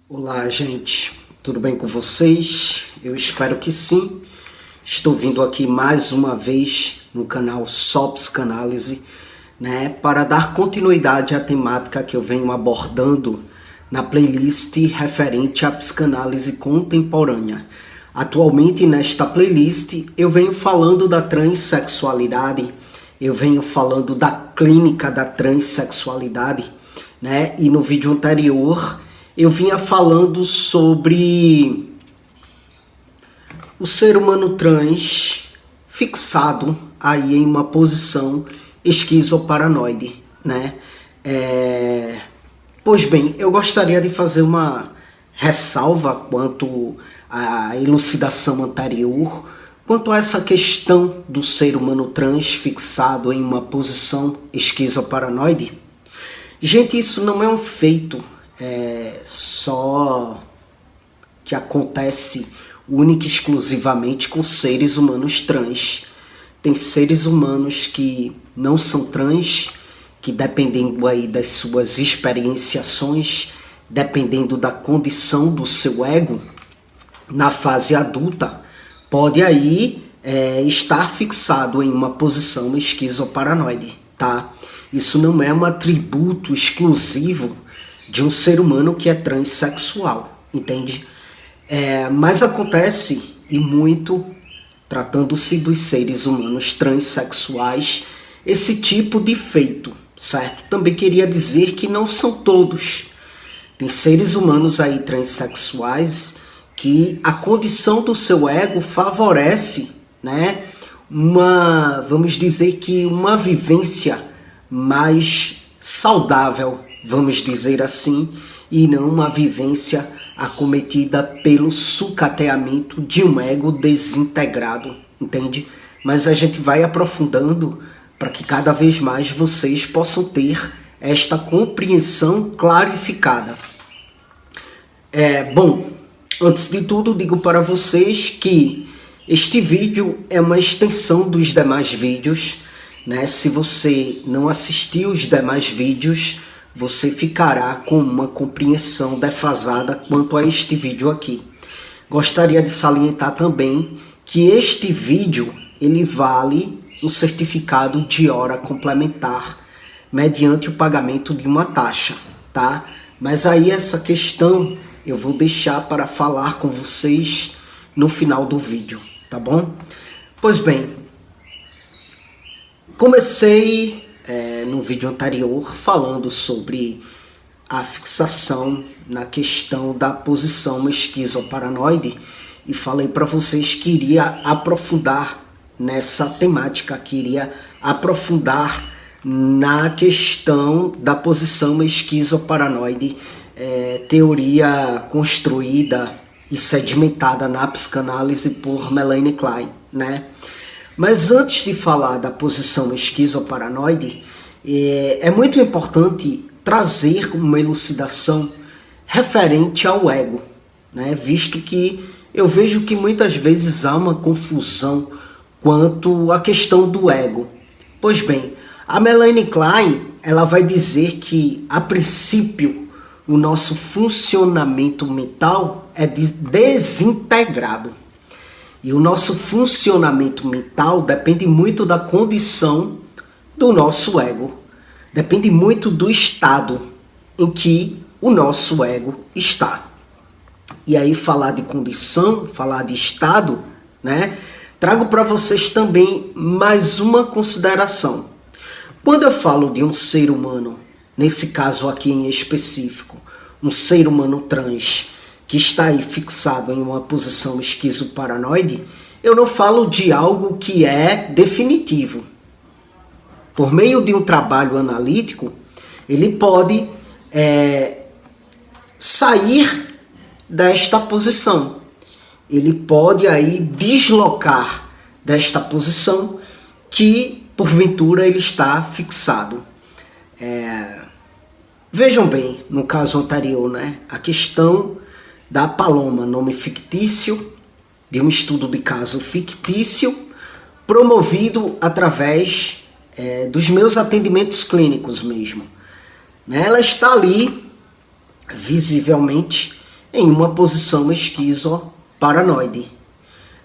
Olá, gente, tudo bem com vocês? Eu espero que sim. Estou vindo aqui mais uma vez no canal Só Psicanálise, para dar continuidade à temática que eu venho abordando na playlist referente à psicanálise contemporânea. Atualmente, nesta playlist, eu venho falando da transexualidade, eu venho falando da clínica da transexualidade, e no vídeo anterior eu vinha falando sobre o ser humano trans fixado aí em uma posição esquizoparanoide, Pois bem, eu gostaria de fazer uma ressalva quanto à elucidação anterior, quanto a essa questão do ser humano trans fixado em uma posição esquizoparanoide. Gente, isso não é um feito só que acontece única e exclusivamente com seres humanos trans. Tem seres humanos que não são trans, que dependendo aí das suas experienciações, dependendo da condição do seu ego, na fase adulta, pode aí estar fixado em uma posição esquizoparanoide, tá? Isso não é um atributo exclusivo de um ser humano que é transexual, entende? Mas acontece, e muito, tratando-se dos seres humanos transexuais, esse tipo de feito, certo? Também queria dizer que não são todos. Tem seres humanos aí transexuais que a condição do seu ego favorece, vamos dizer que uma vivência mais saudável, vamos dizer assim, e não uma vivência acometida pelo sucateamento de um ego desintegrado, entende? Mas a gente vai aprofundando para que cada vez mais vocês possam ter esta compreensão clarificada. Bom, antes de tudo, digo para vocês que este vídeo é uma extensão dos demais vídeos, Se você não assistiu os demais vídeos, você ficará com uma compreensão defasada quanto a este vídeo aqui. Gostaria de salientar também que este vídeo ele vale um certificado de hora complementar mediante o pagamento de uma taxa, tá? Mas aí essa questão eu vou deixar para falar com vocês no final do vídeo, tá bom? Pois bem, comecei no vídeo anterior falando sobre a fixação na questão da posição esquizoparanoide e falei para vocês que iria aprofundar nessa temática, que iria aprofundar na questão da posição esquizoparanoide, teoria construída e sedimentada na psicanálise por Melanie Klein, Mas antes de falar da posição esquizoparanoide, é muito importante trazer uma elucidação referente ao ego, Visto que eu vejo que muitas vezes há uma confusão quanto à questão do ego. Pois bem, a Melanie Klein ela vai dizer que, a princípio, o nosso funcionamento mental é desintegrado. E o nosso funcionamento mental depende muito da condição do nosso ego. Depende muito do estado em que o nosso ego está. E aí falar de condição, falar de estado, trago para vocês também mais uma consideração. Quando eu falo de um ser humano, nesse caso aqui em específico, um ser humano trans, que está aí fixado em uma posição esquizoparanoide, eu não falo de algo que é definitivo. Por meio de um trabalho analítico, ele pode sair desta posição. Ele pode aí deslocar desta posição que, porventura, ele está fixado. Vejam bem, no caso anterior, a questão da Paloma, nome fictício, de um estudo de caso fictício, promovido através dos meus atendimentos clínicos mesmo. Ela está ali, visivelmente, em uma posição esquizoparanoide.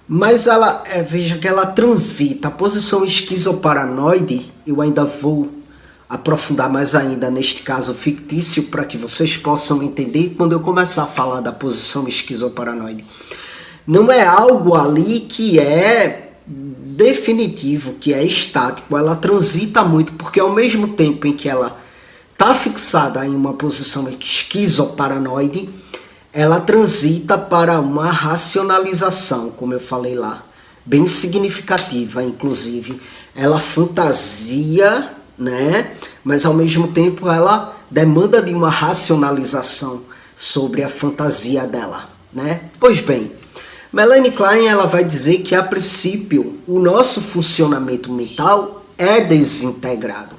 Mas ela, veja que ela transita. A posição esquizoparanoide, eu ainda vou aprofundar mais ainda neste caso fictício para que vocês possam entender quando eu começar a falar da posição esquizoparanoide. Não é algo ali que é definitivo, que é estático. Ela transita muito, porque ao mesmo tempo em que ela está fixada em uma posição esquizoparanoide, ela transita para uma racionalização, como eu falei lá, bem significativa, inclusive. Ela fantasia, né? Mas ao mesmo tempo ela demanda de uma racionalização sobre a fantasia dela, né? Pois bem, Melanie Klein, ela vai dizer que a princípio o nosso funcionamento mental é desintegrado,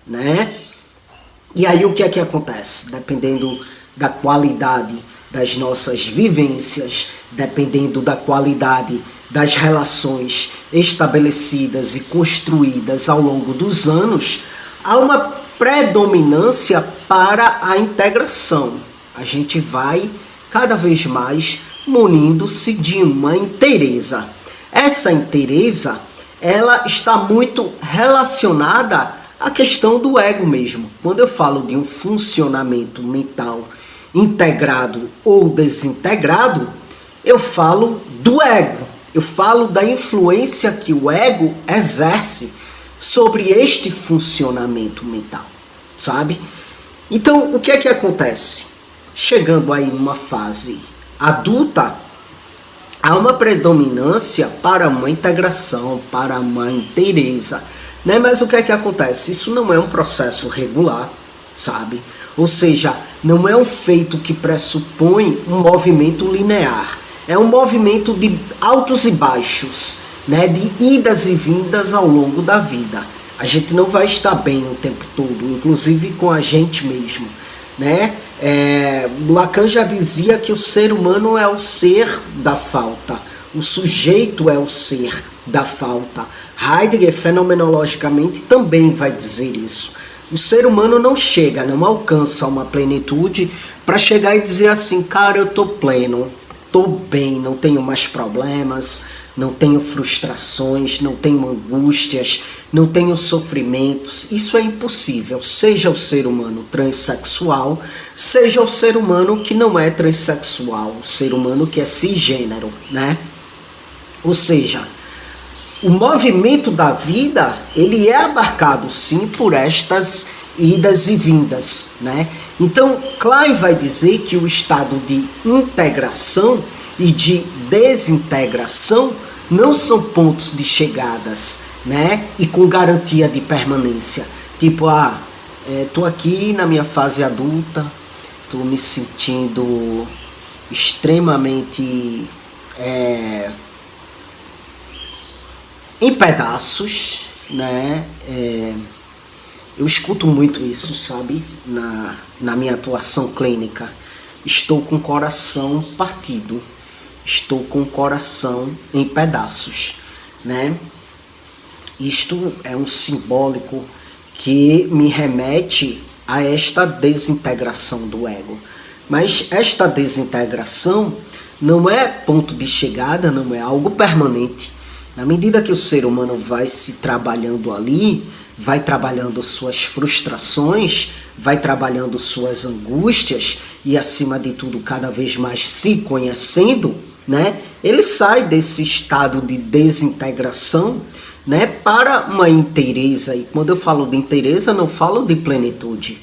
né? E aí o que é que acontece? Dependendo da qualidade das nossas vivências, dependendo da qualidade das relações estabelecidas e construídas ao longo dos anos, há uma predominância para a integração. A gente vai cada vez mais munindo-se de uma inteireza. Essa inteireza, ela está muito relacionada à questão do ego mesmo. Quando eu falo de um funcionamento mental integrado ou desintegrado, eu falo do ego. Eu falo da influência que o ego exerce sobre este funcionamento mental, sabe? Então, o que é que acontece? Chegando aí numa fase adulta, há uma predominância para uma integração, para uma inteireza, né? Mas o que é que acontece? Isso não é um processo regular, sabe? Ou seja, não é um feito que pressupõe um movimento linear. É um movimento de altos e baixos, né? De idas e vindas ao longo da vida. A gente não vai estar bem o tempo todo, inclusive com a gente mesmo, né? Lacan já dizia que o ser humano é o ser da falta. O sujeito é o ser da falta. Heidegger, fenomenologicamente, também vai dizer isso. O ser humano não chega, não alcança uma plenitude para chegar e dizer assim, cara, eu tô pleno, tô bem, não tenho mais problemas, não tenho frustrações, não tenho angústias, não tenho sofrimentos. Isso é impossível, seja o ser humano transexual, seja o ser humano que não é transexual, o ser humano que é cisgênero, né? Ou seja, o movimento da vida, ele é abarcado sim por estas idas e vindas, né? Então, Klein vai dizer que o estado de integração e de desintegração não são pontos de chegadas, né? E com garantia de permanência. Tipo, tô aqui na minha fase adulta, tô me sentindo extremamente em pedaços, né? Eu escuto muito isso, sabe? Na minha atuação clínica. Estou com o coração partido. Estou com o coração em pedaços, né? Isto é um simbólico que me remete a esta desintegração do ego. Mas esta desintegração não é ponto de chegada, não é algo permanente. Na medida que o ser humano vai se trabalhando ali, vai trabalhando suas frustrações, vai trabalhando suas angústias e, acima de tudo, cada vez mais se conhecendo, né? Ele sai desse estado de desintegração, né, para uma inteireza. E quando eu falo de inteireza, não falo de plenitude,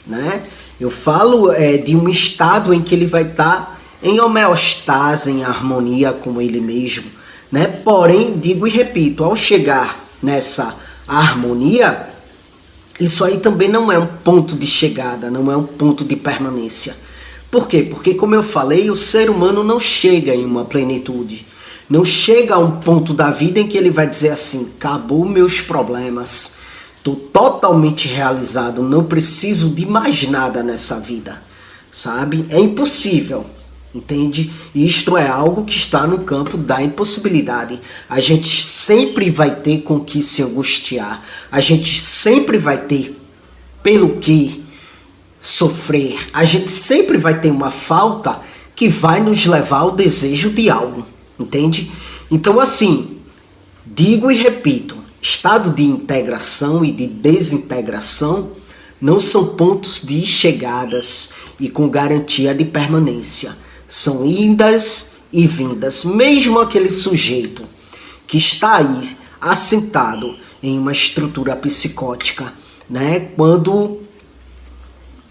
né? Eu falo de um estado em que ele vai estar em homeostase, em harmonia com ele mesmo, né? Porém, digo e repito, ao chegar nessa harmonia, isso aí também não é um ponto de chegada, não é um ponto de permanência. Por quê? Porque, como eu falei, o ser humano não chega em uma plenitude. Não chega a um ponto da vida em que ele vai dizer assim, acabou meus problemas, estou totalmente realizado, não preciso de mais nada nessa vida, sabe? É impossível. Entende? Isto é algo que está no campo da impossibilidade. A gente sempre vai ter com que se angustiar. A gente sempre vai ter pelo que sofrer. A gente sempre vai ter uma falta que vai nos levar ao desejo de algo, entende? Então, assim, digo e repito, estado de integração e de desintegração não são pontos de chegadas e com garantia de permanência. São idas e vindas. Mesmo aquele sujeito que está aí assentado em uma estrutura psicótica, né? Quando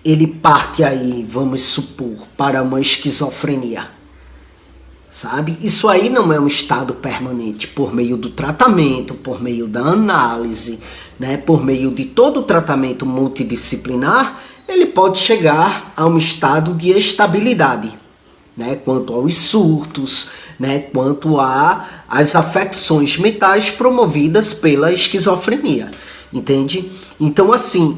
ele parte aí, vamos supor, para uma esquizofrenia, sabe? Isso aí não é um estado permanente. Por meio do tratamento, por meio da análise, né? Por meio de todo o tratamento multidisciplinar, ele pode chegar a um estado de estabilidade, né? Quanto aos surtos, né? Quanto às afecções mentais promovidas pela esquizofrenia, entende? Então, assim,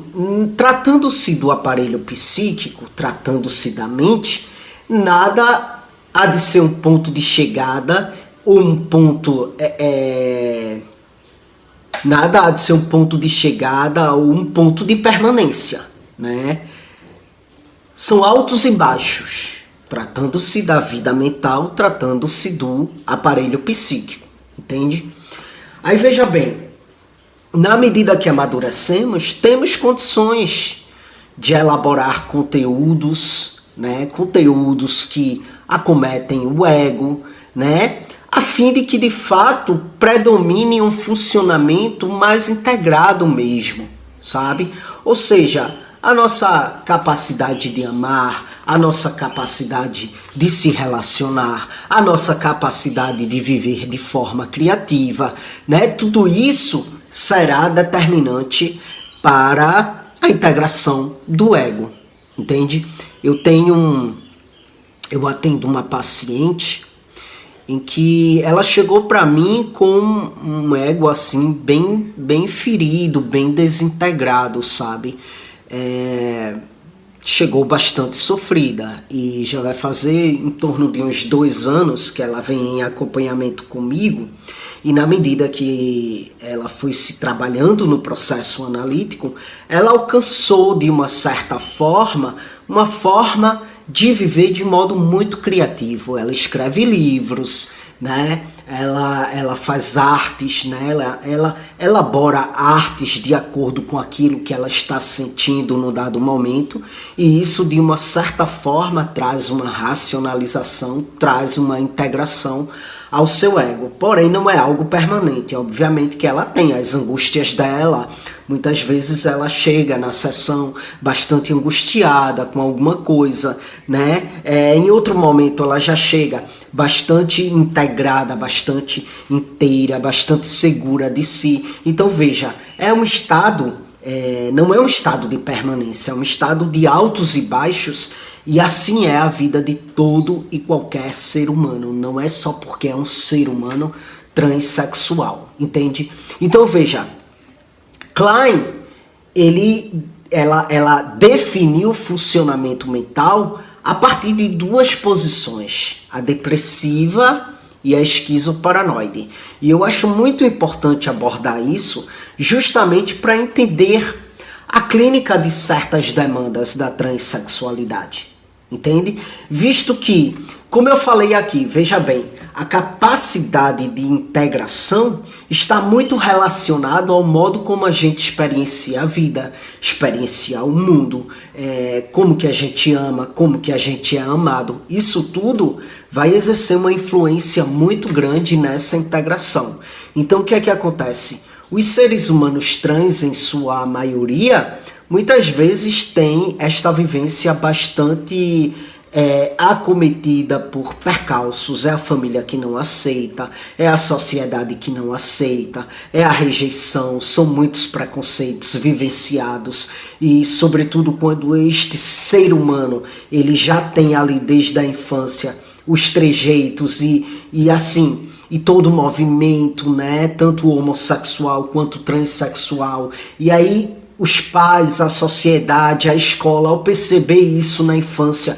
tratando-se do aparelho psíquico, tratando-se da mente, nada há de ser um ponto de chegada ou um ponto nada há de ser um ponto de chegada ou um ponto de permanência, né? São altos e baixos, tratando-se da vida mental, tratando-se do aparelho psíquico, entende? Aí veja bem, na medida que amadurecemos, temos condições de elaborar conteúdos, né? Conteúdos que acometem o ego, né? A fim de que de fato predomine um funcionamento mais integrado mesmo, sabe? Ou seja, a nossa capacidade de amar, a nossa capacidade de se relacionar, a nossa capacidade de viver de forma criativa, né? Tudo isso será determinante para a integração do ego, entende? Eu atendo uma paciente em que ela chegou para mim com um ego assim bem ferido, bem desintegrado, sabe? Chegou bastante sofrida e já vai fazer em torno de uns 2 anos que ela vem em acompanhamento comigo, e na medida que ela foi se trabalhando no processo analítico, ela alcançou de uma certa forma, uma forma de viver de modo muito criativo. Ela escreve livros, né? Ela faz artes, né? Ela elabora artes de acordo com aquilo que ela está sentindo no dado momento, e isso de uma certa forma traz uma racionalização, traz uma integração ao seu ego. Porém, não é algo permanente. Obviamente que ela tem as angústias dela. Muitas vezes ela chega na sessão bastante angustiada com alguma coisa, né? Em outro momento ela já chega bastante integrada, bastante inteira, bastante segura de si. Então veja, é um estado, não é um estado de permanência, é um estado de altos e baixos. E assim é a vida de todo e qualquer ser humano. Não é só porque é um ser humano transexual, entende? Então veja, Klein, ela definiu o funcionamento mental a partir de 2 posições, a depressiva e a esquizoparanoide. E eu acho muito importante abordar isso justamente para entender a clínica de certas demandas da transexualidade. Entende? Visto que, como eu falei aqui, veja bem, a capacidade de integração está muito relacionado ao modo como a gente experiencia a vida, experiencia o mundo, como que a gente ama, como que a gente é amado. Isso tudo vai exercer uma influência muito grande nessa integração. Então, o que é que acontece? Os seres humanos trans, em sua maioria, muitas vezes têm esta vivência bastante acometida por percalços. É a família que não aceita, é a sociedade que não aceita, é a rejeição, são muitos preconceitos vivenciados, e sobretudo quando este ser humano ele já tem ali desde a infância os trejeitos e assim, e todo o movimento, né, tanto homossexual quanto transexual, e aí os pais, a sociedade, a escola, ao perceber isso na infância,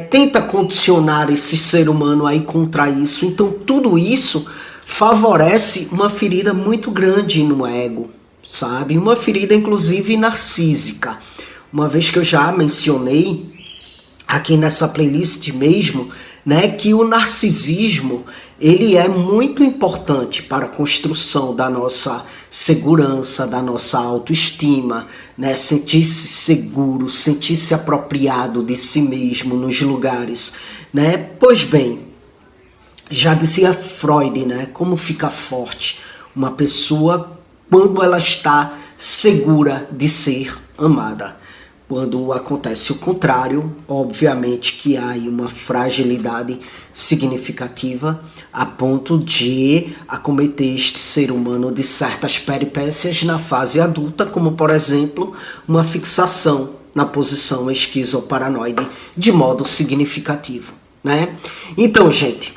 tenta condicionar esse ser humano aí contra isso. Então tudo isso favorece uma ferida muito grande no ego, sabe? Uma ferida inclusive narcísica. Uma vez que eu já mencionei aqui nessa playlist mesmo, né, que o narcisismo ele é muito importante para a construção da nossa segurança, da nossa autoestima, né, sentir-se seguro, sentir-se apropriado de si mesmo nos lugares, né? Pois bem, já dizia Freud, né, como fica forte uma pessoa quando ela está segura de ser amada. Quando acontece o contrário, obviamente que há aí uma fragilidade significativa a ponto de acometer este ser humano de certas peripécias na fase adulta, como por exemplo, uma fixação na posição esquizoparanoide de modo significativo, né? Então, gente,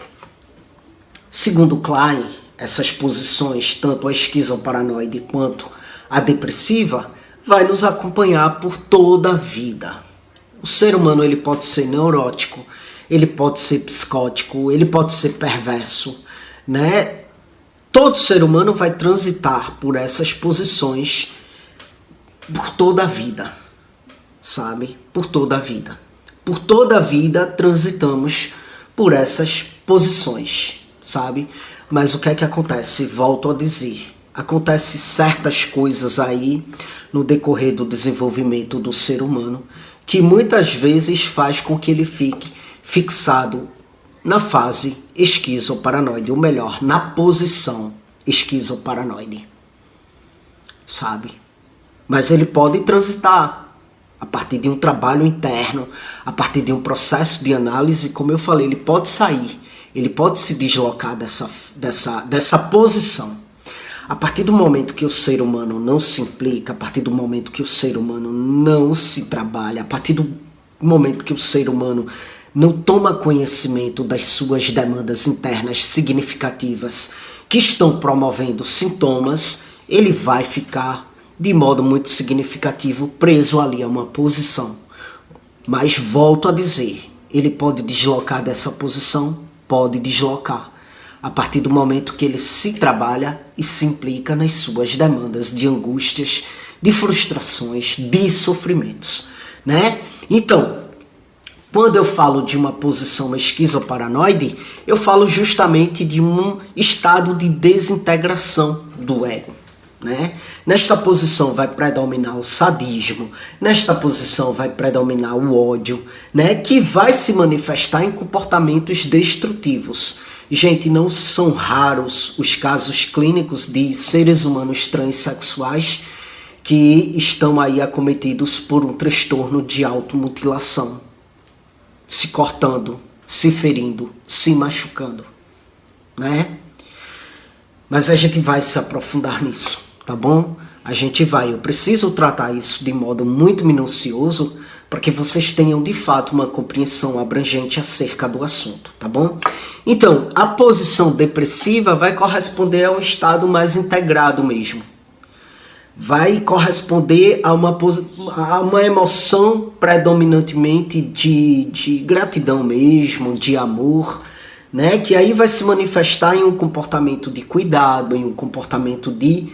segundo Klein, essas posições, tanto a esquizoparanoide quanto a depressiva, vai nos acompanhar por toda a vida. O ser humano ele pode ser neurótico, ele pode ser psicótico, ele pode ser perverso, né? Todo ser humano vai transitar por essas posições por toda a vida, sabe? Por toda a vida. Por toda a vida transitamos por essas posições, sabe? Mas o que é que acontece? Volto a dizer, acontece certas coisas aí no decorrer do desenvolvimento do ser humano que muitas vezes faz com que ele fique fixado na fase esquizoparanoide, ou melhor, na posição esquizoparanoide, sabe? Mas ele pode transitar a partir de um trabalho interno, a partir de um processo de análise, como eu falei, ele pode sair, ele pode se deslocar dessa posição. A partir do momento que o ser humano não se implica, a partir do momento que o ser humano não se trabalha, a partir do momento que o ser humano não toma conhecimento das suas demandas internas significativas que estão promovendo sintomas, ele vai ficar de modo muito significativo preso ali a uma posição. Mas volto a dizer, ele pode deslocar dessa posição? Pode deslocar. A partir do momento que ele se trabalha e se implica nas suas demandas de angústias, de frustrações, de sofrimentos, né? Então, quando eu falo de uma posição esquizoparanoide, eu falo justamente de um estado de desintegração do ego, né? Nesta posição vai predominar o sadismo, nesta posição vai predominar o ódio, né? Que vai se manifestar em comportamentos destrutivos. Gente, não são raros os casos clínicos de seres humanos transexuais que estão aí acometidos por um transtorno de automutilação, se cortando, se ferindo, se machucando, né? Mas a gente vai se aprofundar nisso, tá bom? A gente vai, eu preciso tratar isso de modo muito minucioso para que vocês tenham de fato uma compreensão abrangente acerca do assunto, tá bom? Então, a posição depressiva vai corresponder a um estado mais integrado mesmo. Vai corresponder a uma emoção predominantemente de gratidão mesmo, de amor, né? Que aí vai se manifestar em um comportamento de cuidado, em um comportamento de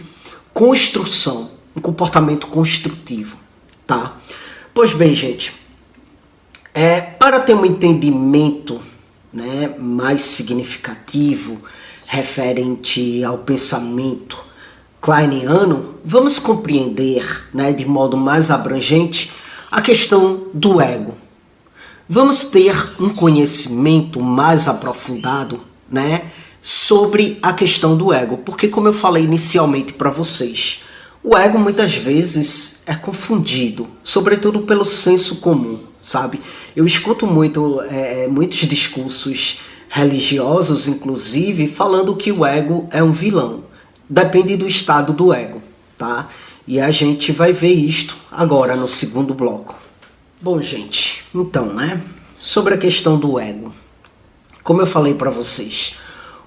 construção, um comportamento construtivo, tá? Pois bem, gente, para ter um entendimento, né, mais significativo referente ao pensamento kleiniano, vamos compreender, né, de modo mais abrangente a questão do ego. Vamos ter um conhecimento mais aprofundado, né, sobre a questão do ego, porque como eu falei inicialmente para vocês, o ego muitas vezes é confundido, sobretudo pelo senso comum, sabe? Eu escuto muitos discursos religiosos, inclusive, falando que o ego é um vilão. Depende do estado do ego, tá? E a gente vai ver isto agora no segundo bloco. Bom, gente, então, né? Sobre a questão do ego. Como eu falei para vocês,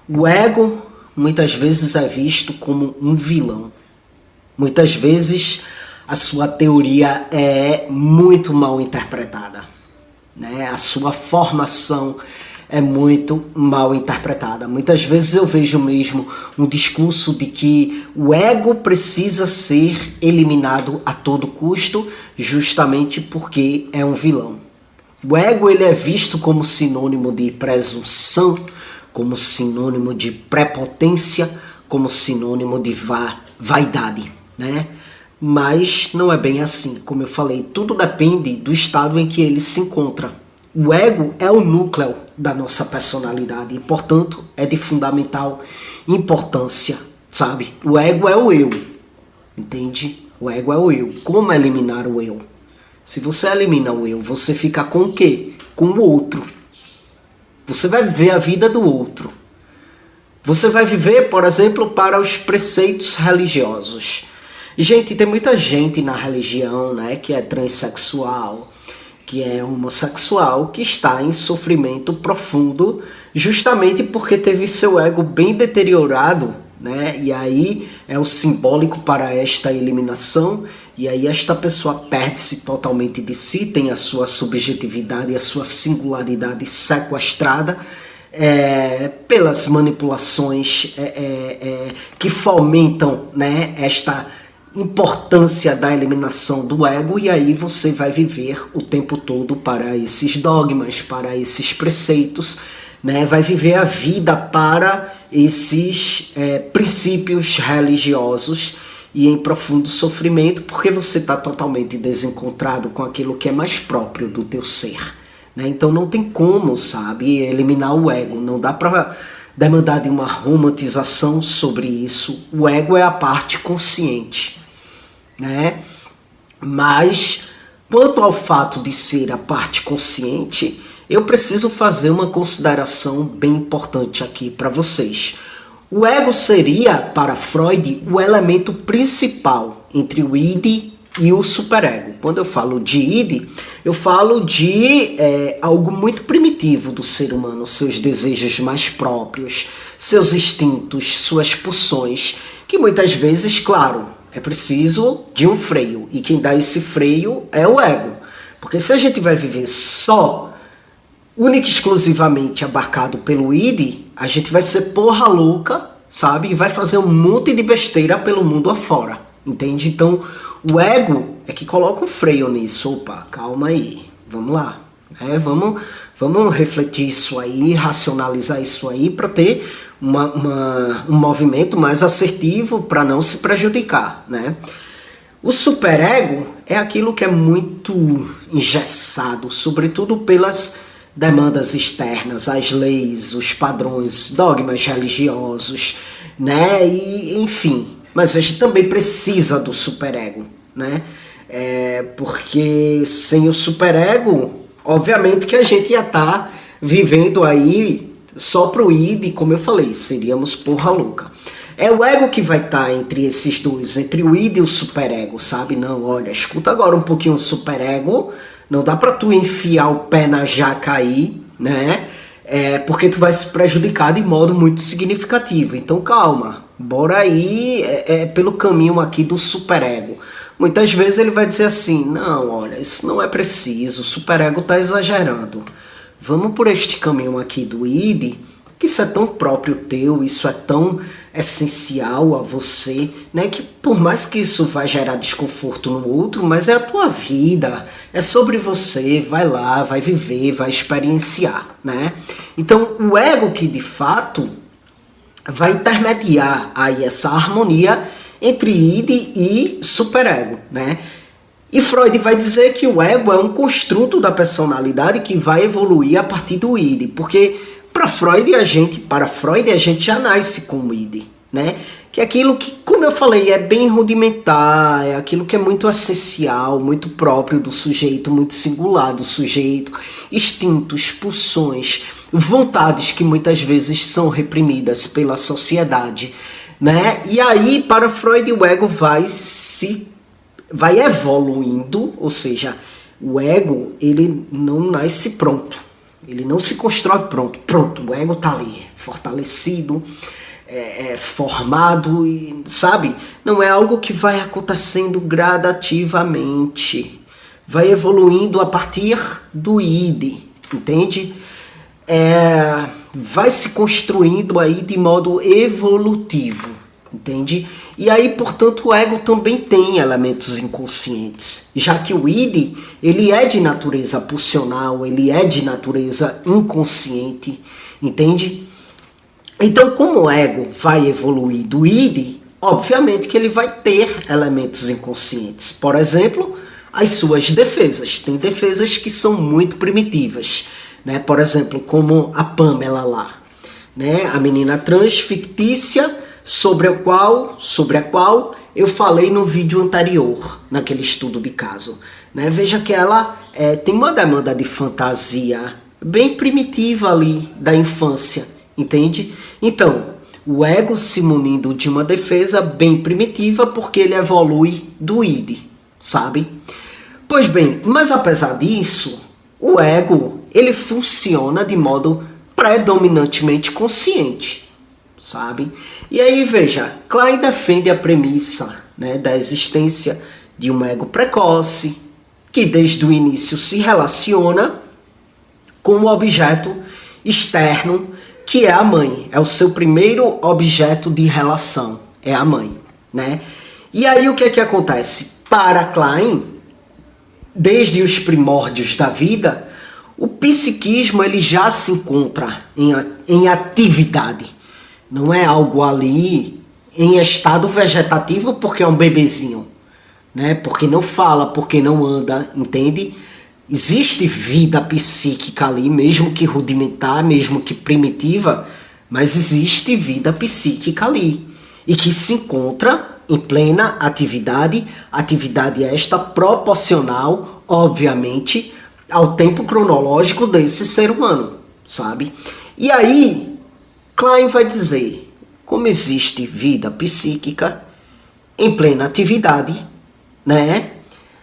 o ego muitas vezes é visto como um vilão. Muitas vezes a sua teoria é muito mal interpretada, né? A sua formação é muito mal interpretada. Muitas vezes eu vejo mesmo um discurso de que o ego precisa ser eliminado a todo custo, justamente porque é um vilão. O ego ele é visto como sinônimo de presunção, como sinônimo de prepotência, como sinônimo de vaidade, né? Mas não é bem assim. Como eu falei, tudo depende do estado em que ele se encontra. O ego é o núcleo da nossa personalidade e, portanto, é de fundamental importância, sabe? O ego é o eu, entende? O ego é o eu. Como eliminar o eu? Se você elimina o eu, você fica com o quê? Com o outro. Você vai viver a vida do outro. Você vai viver, por exemplo, para os preceitos religiosos. Gente, tem muita gente na religião, né, que é transexual, que é homossexual, que está em sofrimento profundo, justamente porque teve seu ego bem deteriorado, né? E aí é o simbólico para esta eliminação. E aí esta pessoa perde-se totalmente de si, tem a sua subjetividade, a sua singularidade sequestrada pelas manipulações que fomentam, né, esta importância da eliminação do ego, e aí você vai viver o tempo todo para esses dogmas, para esses preceitos, né? Vai viver a vida para esses princípios religiosos e em profundo sofrimento, porque você está totalmente desencontrado com aquilo que é mais próprio do teu ser, né? Então não tem como, sabe, eliminar o ego. Não dá para demandar de uma romantização sobre isso. O ego é a parte consciente, né? Mas quanto ao fato de ser a parte consciente, eu preciso fazer uma consideração bem importante aqui para vocês. O ego seria, para Freud, o elemento principal entre o id e o superego. Quando eu falo de id, eu falo de algo muito primitivo do ser humano, seus desejos mais próprios, seus instintos, suas pulsões, que muitas vezes, claro, é preciso de um freio, e quem dá esse freio é o ego. Porque se a gente vai viver só, única e exclusivamente abarcado pelo id, a gente vai ser porra louca, sabe? E vai fazer um monte de besteira pelo mundo afora, entende? Então, o ego é que coloca um freio nisso. Opa, calma aí, vamos lá. Vamos refletir isso aí, racionalizar isso aí para ter um movimento mais assertivo para não se prejudicar, né? O superego é aquilo que é muito engessado, sobretudo pelas demandas externas, as leis, os padrões, dogmas religiosos, né? E, enfim, mas a gente também precisa do superego, né? Porque sem o superego, obviamente que a gente ia estar vivendo aí só pro id, como eu falei, seríamos porra louca. É o ego que vai estar entre esses dois, entre o id e o superego, sabe? Não, olha, escuta agora um pouquinho o superego. Não dá pra tu enfiar o pé na jaca aí, né? Porque tu vai se prejudicar de modo muito significativo. Então calma, bora aí pelo caminho aqui do superego. Muitas vezes ele vai dizer assim, não, olha, isso não é preciso, o superego tá exagerando. Vamos por este caminho aqui do id, que isso é tão próprio teu, isso é tão essencial a você, né? Que por mais que isso vai gerar desconforto no outro, mas é a tua vida, é sobre você, vai lá, vai viver, vai experienciar, né? Então o ego que de fato vai intermediar aí essa harmonia entre id e superego, né? E Freud vai dizer que o ego é um construto da personalidade que vai evoluir a partir do id, porque para Freud a gente já nasce com o id, né? Que é aquilo que, como eu falei, é bem rudimentar, é aquilo que é muito essencial, muito próprio do sujeito, muito singular do sujeito, instintos, pulsões, vontades que muitas vezes são reprimidas pela sociedade, né? E aí, para Freud, o ego vai evoluindo, ou seja, o ego, ele não nasce pronto. Ele não se constrói pronto, o ego tá ali, fortalecido, formado, e, sabe? Não é algo que vai acontecendo gradativamente, vai evoluindo a partir do id, entende? Vai se construindo aí de modo evolutivo, entende? E aí, portanto, o ego também tem elementos inconscientes, já que o id, ele é de natureza pulsional, ele é de natureza inconsciente, entende? Então, como o ego vai evoluir do id, obviamente que ele vai ter elementos inconscientes. Por exemplo, as suas defesas. Tem defesas que são muito primitivas, né? Por exemplo, como a Pamela lá, né? A menina trans fictícia sobre a qual eu falei no vídeo anterior, naquele estudo de caso, né? Veja que ela tem uma demanda de fantasia bem primitiva ali da infância, entende? Então, o ego se munindo de uma defesa bem primitiva porque ele evolui do id, sabe? Pois bem, mas apesar disso, o ego, ele funciona de modo predominantemente consciente, sabe? E aí, veja, Klein defende a premissa, né, da existência de um ego precoce, que desde o início se relaciona com o objeto externo, que é a mãe. É o seu primeiro objeto de relação, é a mãe, né? E aí o que é que acontece? Para Klein, desde os primórdios da vida, o psiquismo ele já se encontra em atividade. Não é algo ali em estado vegetativo porque é um bebezinho, né? Porque não fala, porque não anda, entende? Existe vida psíquica ali, mesmo que rudimentar, mesmo que primitiva, mas existe vida psíquica ali e que se encontra em plena atividade, atividade esta proporcional, obviamente, ao tempo cronológico desse ser humano, sabe? E aí, Klein vai dizer, como existe vida psíquica em plena atividade, né?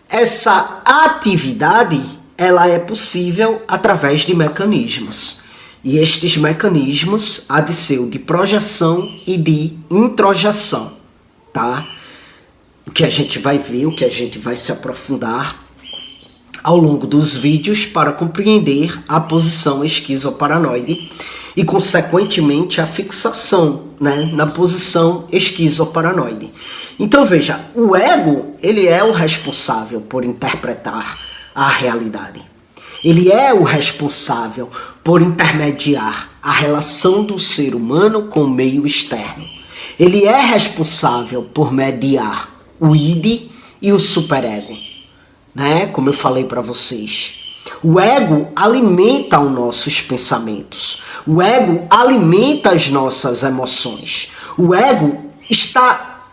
Essa atividade, ela é possível através de mecanismos. E estes mecanismos há de ser o de projeção e de introjeção, tá? O que a gente vai ver, o que a gente vai se aprofundar ao longo dos vídeos para compreender a posição esquizoparanoide e, consequentemente, a fixação, né, na posição esquizoparanoide. Então, veja, o ego, ele é o responsável por interpretar a realidade. Ele é o responsável por intermediar a relação do ser humano com o meio externo. Ele é responsável por mediar o id e o superego, né? Como eu falei para vocês. O ego alimenta os nossos pensamentos. O ego alimenta as nossas emoções. O ego está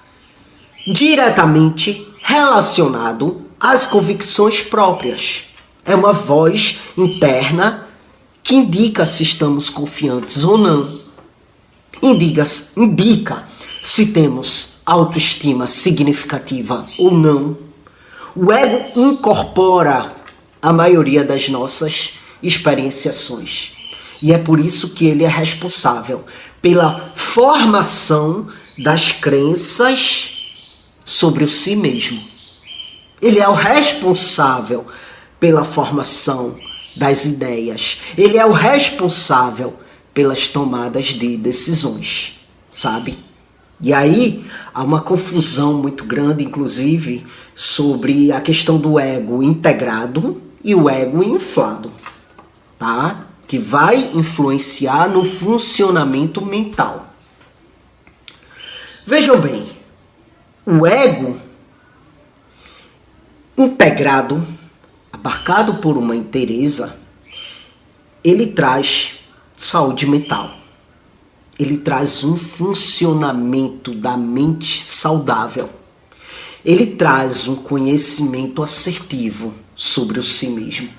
diretamente relacionado às convicções próprias. É uma voz interna que indica se estamos confiantes ou não. Indica se temos autoestima significativa ou não. O ego incorpora a maioria das nossas experienciações. E é por isso que ele é responsável pela formação das crenças sobre o si mesmo. Ele é o responsável pela formação das ideias. Ele é o responsável pelas tomadas de decisões, sabe? E aí há uma confusão muito grande, inclusive, sobre a questão do ego integrado e o ego inflado, tá? Que vai influenciar no funcionamento mental. Vejam bem, o ego integrado, abarcado por uma inteireza, ele traz saúde mental. Ele traz um funcionamento da mente saudável. Ele traz um conhecimento assertivo sobre o si mesmo.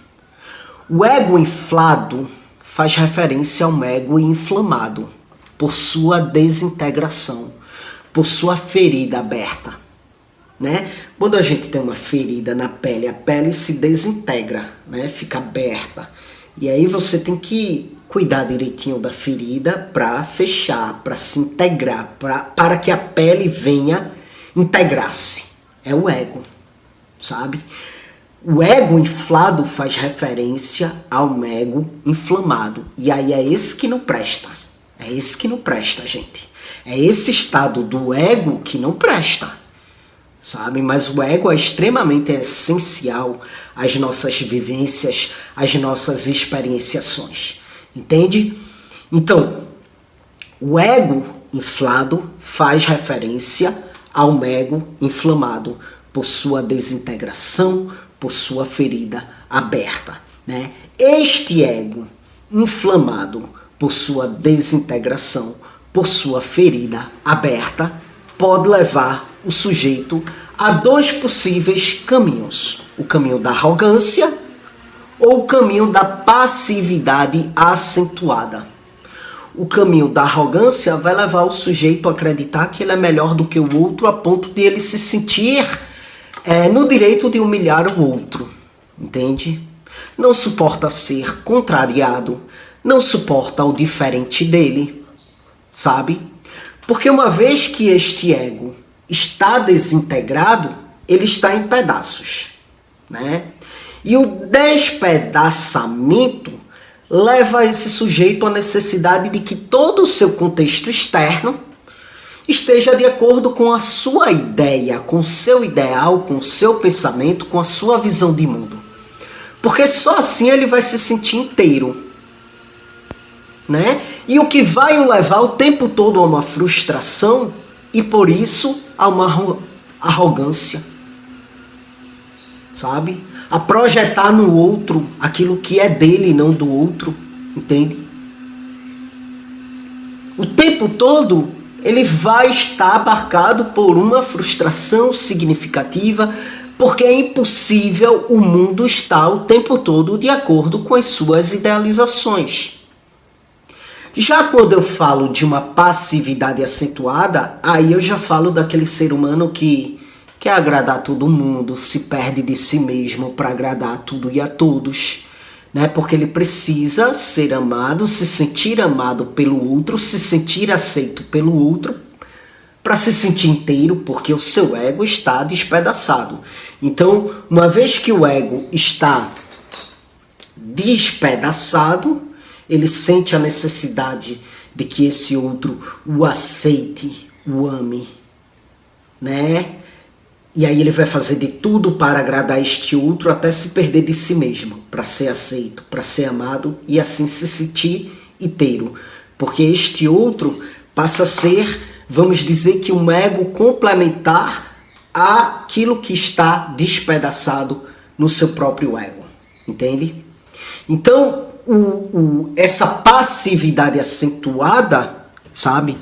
O ego inflado faz referência a um ego inflamado por sua desintegração, por sua ferida aberta, né? Quando a gente tem uma ferida na pele, a pele se desintegra, né? Fica aberta. E aí você tem que cuidar direitinho da ferida para fechar, para se integrar, para que a pele venha integrar-se. É o ego, sabe? O ego inflado faz referência ao ego inflamado. E aí é esse que não presta. É esse que não presta, gente. É esse estado do ego que não presta, sabe? Mas o ego é extremamente essencial às nossas vivências, às nossas experienciações, entende? Então, o ego inflado faz referência ao ego inflamado por sua desintegração, por sua ferida aberta, né? Este ego inflamado por sua desintegração, por sua ferida aberta, pode levar o sujeito a dois possíveis caminhos: o caminho da arrogância ou o caminho da passividade acentuada. O caminho da arrogância vai levar o sujeito a acreditar que ele é melhor do que o outro, a ponto de ele se sentir no direito de humilhar o outro, entende? Não suporta ser contrariado, não suporta o diferente dele, sabe? Porque uma vez que este ego está desintegrado, ele está em pedaços, né? E o despedaçamento leva esse sujeito à necessidade de que todo o seu contexto externo esteja de acordo com a sua ideia, com o seu ideal, com o seu pensamento, com a sua visão de mundo. Porque só assim ele vai se sentir inteiro, né? E o que vai o levar o tempo todo a uma frustração e por isso a uma arrogância, sabe? A projetar no outro aquilo que é dele e não do outro, entende? O tempo todo ele vai estar abarcado por uma frustração significativa, porque é impossível o mundo estar o tempo todo de acordo com as suas idealizações. Já quando eu falo de uma passividade acentuada, aí eu já falo daquele ser humano que quer agradar todo mundo, se perde de si mesmo para agradar a tudo e a todos, né? Porque ele precisa ser amado, se sentir amado pelo outro, se sentir aceito pelo outro, para se sentir inteiro, porque o seu ego está despedaçado. Então, uma vez que o ego está despedaçado, ele sente a necessidade de que esse outro o aceite, o ame, né? E aí ele vai fazer de tudo para agradar este outro até se perder de si mesmo, para ser aceito, para ser amado e assim se sentir inteiro. Porque este outro passa a ser, vamos dizer que um ego complementar àquilo que está despedaçado no seu próprio ego. Entende? Então, essa passividade acentuada, sabe,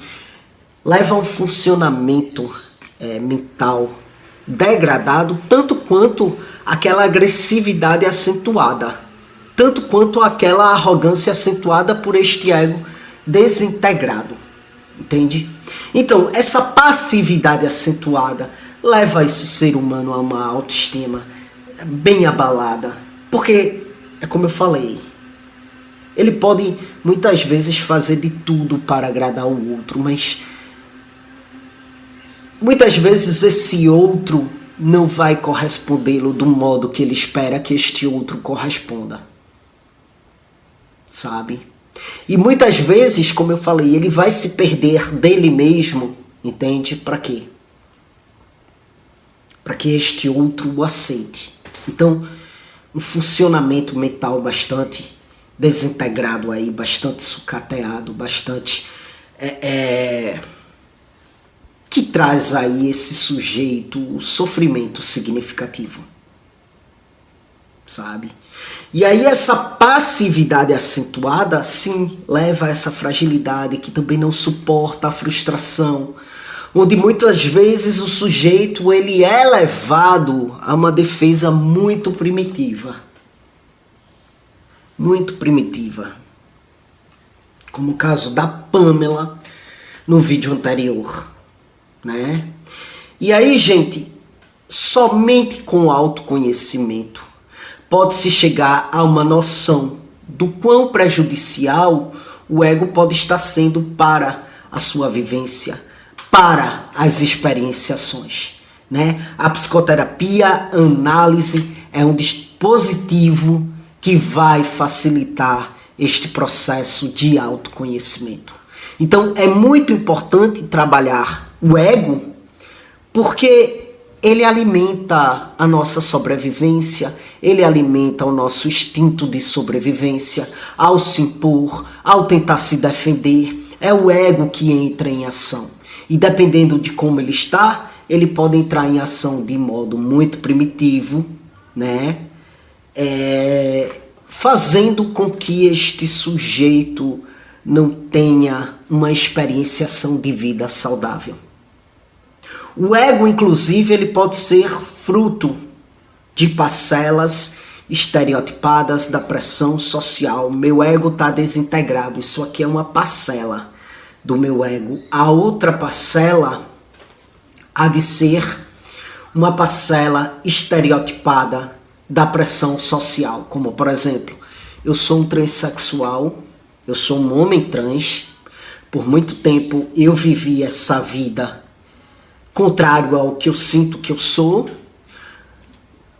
leva a um funcionamento mental degradado, tanto quanto aquela agressividade acentuada, tanto quanto aquela arrogância acentuada por este ego desintegrado, entende? Então, essa passividade acentuada leva esse ser humano a uma autoestima bem abalada, porque, é como eu falei, ele pode muitas vezes fazer de tudo para agradar o outro, mas muitas vezes esse outro não vai correspondê-lo do modo que ele espera que este outro corresponda, sabe? E muitas vezes, como eu falei, ele vai se perder dele mesmo, entende? Para quê? Para que este outro o aceite. Então, um funcionamento mental bastante desintegrado aí, bastante sucateado, bastante que traz aí esse sujeito o sofrimento significativo, sabe? E aí essa passividade acentuada, sim, leva a essa fragilidade que também não suporta a frustração, onde muitas vezes o sujeito ele é levado a uma defesa muito primitiva, como o caso da Pamela no vídeo anterior, né? E aí, gente, somente com autoconhecimento pode-se chegar a uma noção do quão prejudicial o ego pode estar sendo para a sua vivência, para as experienciações, né? A psicoterapia, a análise é um dispositivo que vai facilitar este processo de autoconhecimento. Então é muito importante trabalhar o ego, porque ele alimenta a nossa sobrevivência, ele alimenta o nosso instinto de sobrevivência, ao se impor, ao tentar se defender. É o ego que entra em ação. E dependendo de como ele está, ele pode entrar em ação de modo muito primitivo, né? Fazendo com que este sujeito não tenha uma experienciação de vida saudável. O ego, inclusive, ele pode ser fruto de parcelas estereotipadas da pressão social. Meu ego está desintegrado. Isso aqui é uma parcela do meu ego. A outra parcela há de ser uma parcela estereotipada da pressão social. Como, por exemplo, eu sou um transexual, eu sou um homem trans. Por muito tempo eu vivi essa vida contrário ao que eu sinto que eu sou,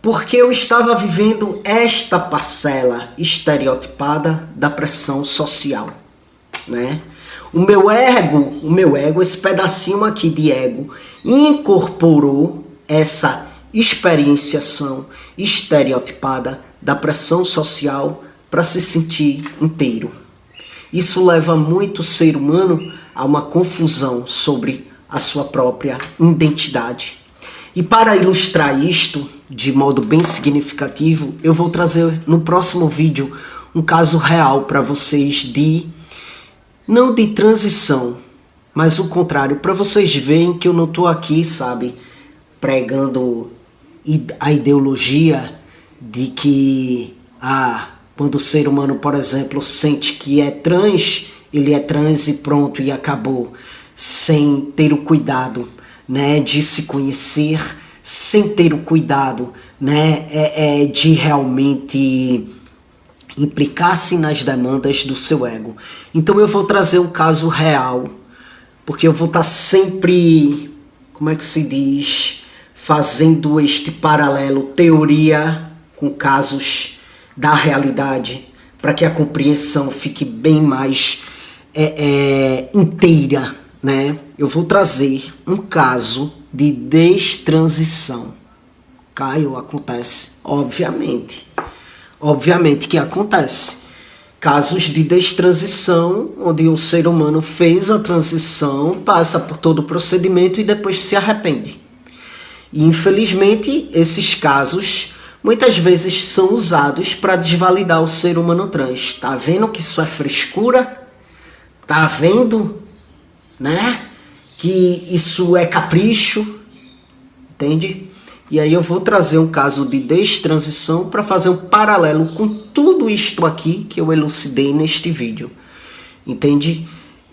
porque eu estava vivendo esta parcela estereotipada da pressão social, né? O meu ego, esse pedacinho aqui de ego, incorporou essa experienciação estereotipada da pressão social para se sentir inteiro. Isso leva muito o ser humano a uma confusão sobre a sua própria identidade. E para ilustrar isto de modo bem significativo, eu vou trazer no próximo vídeo um caso real para vocês não de transição, mas o contrário, para vocês verem que eu não estou aqui, sabe, pregando a ideologia de que quando o ser humano, por exemplo, sente que é trans, ele é trans e pronto, e acabou, sem ter o cuidado, né, de se conhecer, sem ter o cuidado, né, de realmente implicar-se nas demandas do seu ego. Então eu vou trazer um caso real, porque eu vou estar sempre, como é que se diz, fazendo este paralelo, teoria com casos da realidade, para que a compreensão fique bem mais inteira, né? Eu vou trazer um caso de destransição. Caio, acontece? Obviamente que acontece. Casos de destransição, onde o ser humano fez a transição, passa por todo o procedimento e depois se arrepende. E infelizmente esses casos muitas vezes são usados para desvalidar o ser humano trans. Tá vendo que isso é frescura? Tá vendo, né, que isso é capricho? Entende? E aí eu vou trazer um caso de destransição para fazer um paralelo com tudo isto aqui que eu elucidei neste vídeo. Entende?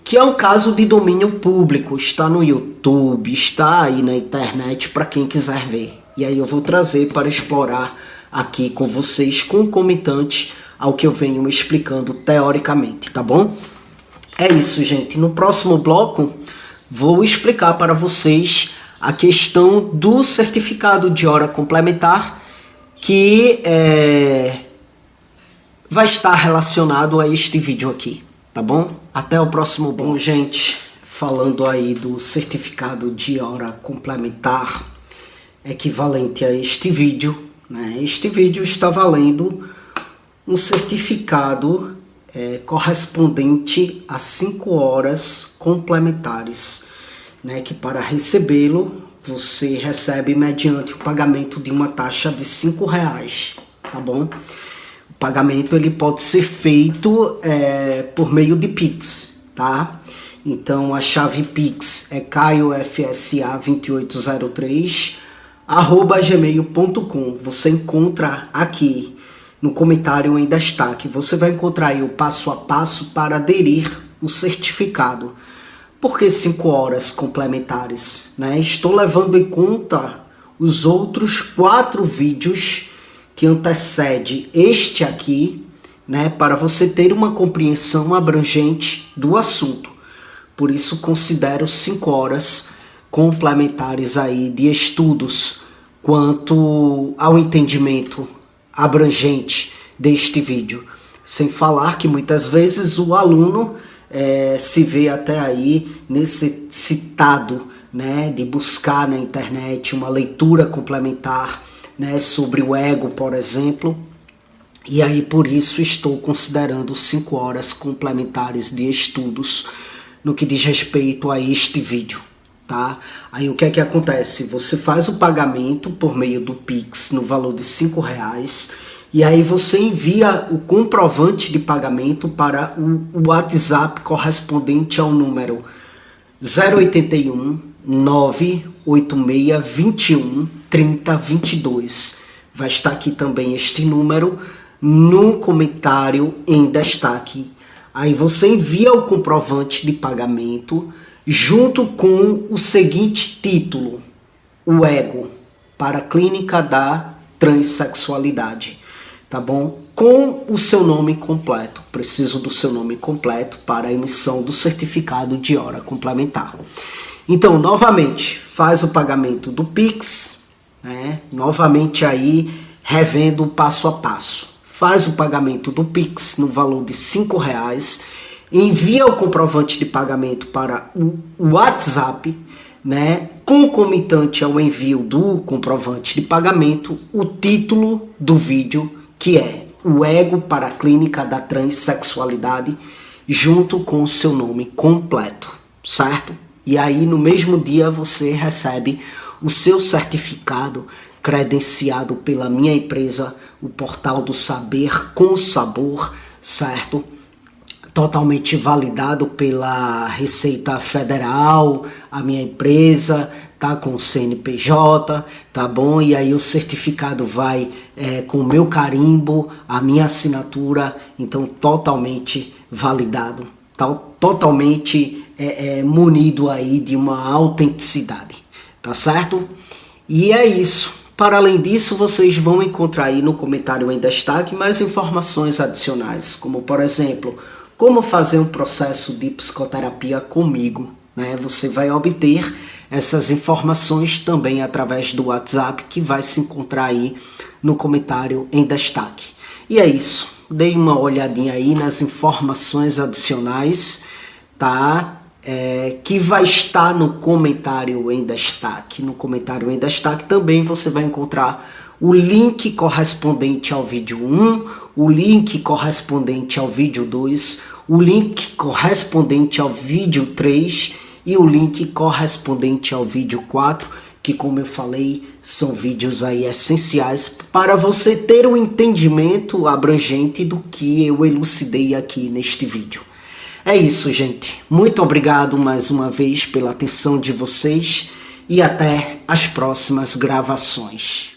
Que é um caso de domínio público, está no YouTube, está aí na internet para quem quiser ver. E aí eu vou trazer para explorar aqui com vocês, concomitante ao que eu venho explicando teoricamente, tá bom? É isso, gente. No próximo bloco, vou explicar para vocês a questão do certificado de hora complementar, que vai estar relacionado a este vídeo aqui, tá bom? Até o próximo bloco. Bom, gente, falando aí do certificado de hora complementar, equivalente a este vídeo, né? Este vídeo está valendo um certificado correspondente a 5 horas complementares, né? Que para recebê-lo você recebe mediante o pagamento de uma taxa de R$5, tá bom? O pagamento ele pode ser feito por meio de Pix, tá? Então a chave Pix é caiofsa2803@gmail.com. Você encontra aqui no comentário em destaque. Você vai encontrar aí o passo a passo para aderir o certificado. Por que 5 horas complementares, né? Estou levando em conta os outros 4 vídeos que antecede este aqui, né? Para você ter uma compreensão abrangente do assunto. Por isso considero 5 horas complementares aí de estudos quanto ao entendimento abrangente deste vídeo. Sem falar que muitas vezes o aluno se vê até aí necessitado, né, de buscar na internet uma leitura complementar, né, sobre o ego, por exemplo. E aí por isso estou considerando 5 horas complementares de estudos no que diz respeito a este vídeo, tá? Aí o que é que acontece? Você faz o pagamento por meio do Pix no valor de R$5 e aí você envia o comprovante de pagamento para o WhatsApp correspondente ao número 081 986 21 30 22. Vai estar aqui também este número no comentário em destaque. Aí você envia o comprovante de pagamento junto com o seguinte título: o ego para a clínica da transexualidade, tá bom? Com o seu nome completo. Preciso do seu nome completo para a emissão do certificado de hora complementar. Então, novamente, faz o pagamento do Pix, né? Novamente aí, revendo o passo a passo. Faz o pagamento do Pix no valor de R$5, envia o comprovante de pagamento para o WhatsApp, né? Concomitante ao envio do comprovante de pagamento, o título do vídeo, que é o ego para a clínica da transexualidade, junto com o seu nome completo, certo? E aí no mesmo dia você recebe o seu certificado credenciado pela minha empresa, o Portal do Saber com Sabor, certo? Totalmente validado pela Receita Federal, a minha empresa, tá com o CNPJ, tá bom? E aí o certificado vai com o meu carimbo, a minha assinatura, então totalmente validado, totalmente munido aí de uma autenticidade, tá certo? E é isso. Para além disso, vocês vão encontrar aí no comentário em destaque mais informações adicionais, como por exemplo, como fazer um processo de psicoterapia comigo, né? Você vai obter essas informações também através do WhatsApp, que vai se encontrar aí no comentário em destaque. E é isso. Dei uma olhadinha aí nas informações adicionais, tá? Que vai estar no comentário em destaque. No comentário em destaque também você vai encontrar o link correspondente ao vídeo 1, o link correspondente ao vídeo 2, o link correspondente ao vídeo 3 e o link correspondente ao vídeo 4, que, como eu falei, são vídeos aí essenciais para você ter um entendimento abrangente do que eu elucidei aqui neste vídeo. É isso, gente. Muito obrigado mais uma vez pela atenção de vocês e até as próximas gravações.